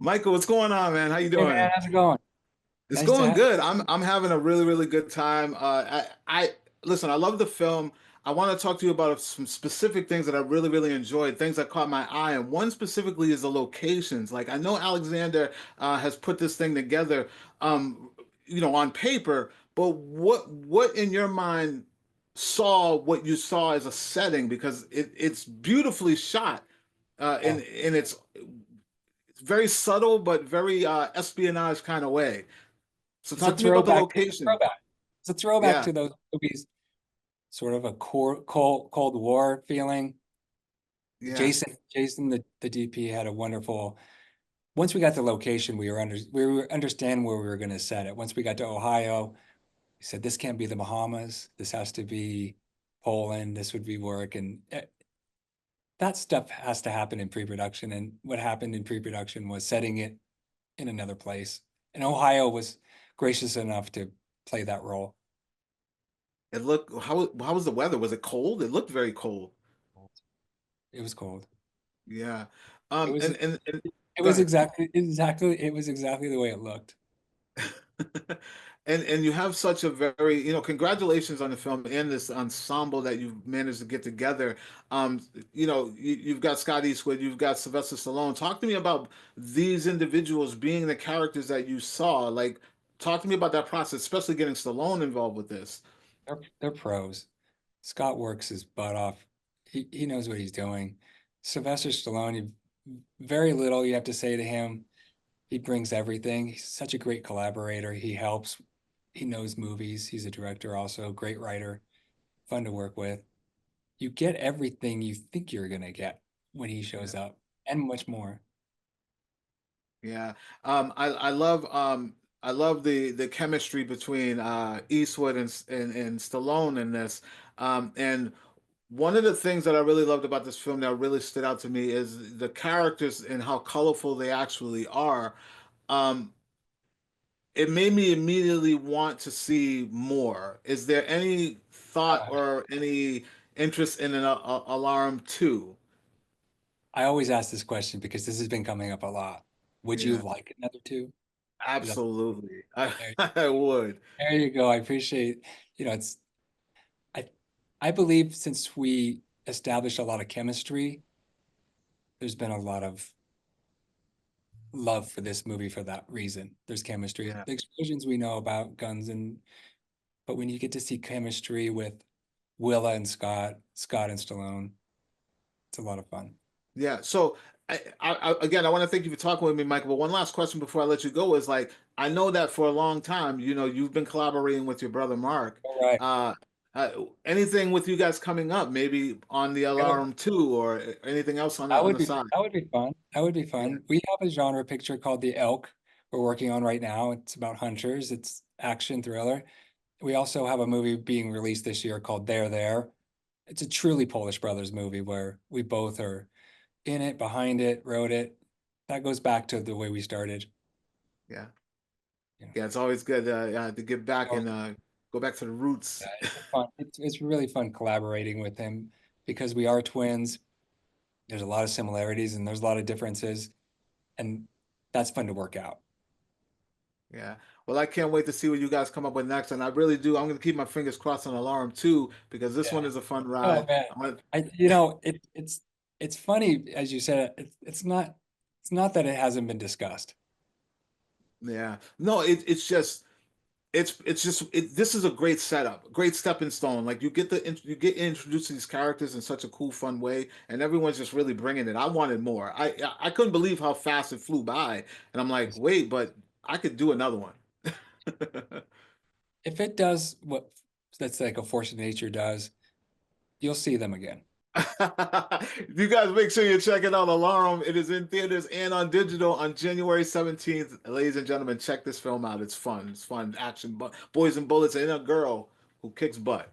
Michael, what's going on, man? How you Hey man, doing? how's it going? It's Nice to going have good. I'm having a really good time. I listen. I love the film. I want to talk to you about some specific things that I really enjoyed, things that caught my eye, and one specifically is the locations. Like I know Alexander has put this thing together, um, on paper, but what in your mind saw what you saw as a setting because it's beautifully shot, oh, in its very subtle but very espionage kind of way. So it's a talk to me about the throwback. It's a location. throwback. It's a throwback Yeah, to those movies, sort of a Cold War feeling. yeah, Jason, the DP had a wonderful. Once we got the location, we were understand where we were going to set it. Once we got to Ohio, we said this can't be the Bahamas. This has to be Poland. This would be work, and that stuff has to happen in pre-production. And what happened in pre-production was setting it in another place. And Ohio was gracious enough to play that role. it looked how was the weather? Was it cold? It looked very cold. It was cold. Yeah. It was And it go was ahead. exactly the way it looked. And you have such a very, congratulations on the film and this ensemble that you've managed to get together. Um, you've got Scott Eastwood, you've got Sylvester Stallone. Talk to me about these individuals being the characters that you saw. Like, talk to me about that process, especially getting Stallone involved with this. They're pros. Scott works his butt off. He knows what he's doing. Sylvester Stallone, very little you have to say to him. He brings everything. He's such a great collaborator. He helps. He knows movies. He's a director also, great writer, fun to work with. You get everything you think you're gonna get when he Yeah. shows up, and much more. Yeah. I love the chemistry between Eastwood and Stallone in this. And one of the things that I really loved about this film that really stood out to me is the characters and how colorful they actually are. Um, it made me immediately want to see more. Is there any thought Uh, or any interest in an Alarm 2? I always ask this question because this has been coming up a lot. Would you Yeah, like another two? Is that absolutely. there? I would. There you go. I appreciate, it's I I believe since we established a lot of chemistry, there's been a lot of love for this movie for that reason. There's chemistry. Yeah. The explosions we know about guns but when you get to see chemistry with Willa and Scott and Stallone, it's a lot of fun. Yeah. So again, I want to thank you for talking with me, Michael. But one last question before I let you go is like, I know that for a long time, you've been collaborating with your brother Mark. All right. Uh, Anything with you guys coming up, maybe on the Alarum 2 or anything else on the side? That would be fun. That would be Yeah. fun. We have a genre picture called The Elk we're working on right now. It's about hunters. It's action thriller. We also have a movie being released this year called There There. It's a truly Polish Brothers movie where we both are in it, behind it, wrote it. That goes back to the way we started. Yeah. You know, Yeah. It's always good to get back always, and go back to the roots. it's fun. It's really fun collaborating with him because we are twins. There's a lot of similarities and there's a lot of differences, and that's fun to work out. Yeah. Well, I can't wait to see what you guys come up with next. And I really do. I'm going to keep my fingers crossed on Alarm 2 because this Yeah. one is a fun Oh ride. man, I'm gonna, it's funny as you said. It's not that it hasn't been discussed. yeah. No, it's just this is a great setup, great stepping stone. Like you get introduced to these characters in such a cool, fun way, and everyone's just really bringing it. I wanted more. I couldn't believe how fast it flew by, and I'm like, wait, but I could do another one. If it does what that's like a force of nature does, you'll see them again. You guys make sure you're checking out Alarum. It is in theaters and on digital on January 17th. Ladies and gentlemen, check this film out. It's fun. It's fun action, but boys and bullets and a girl who kicks butt.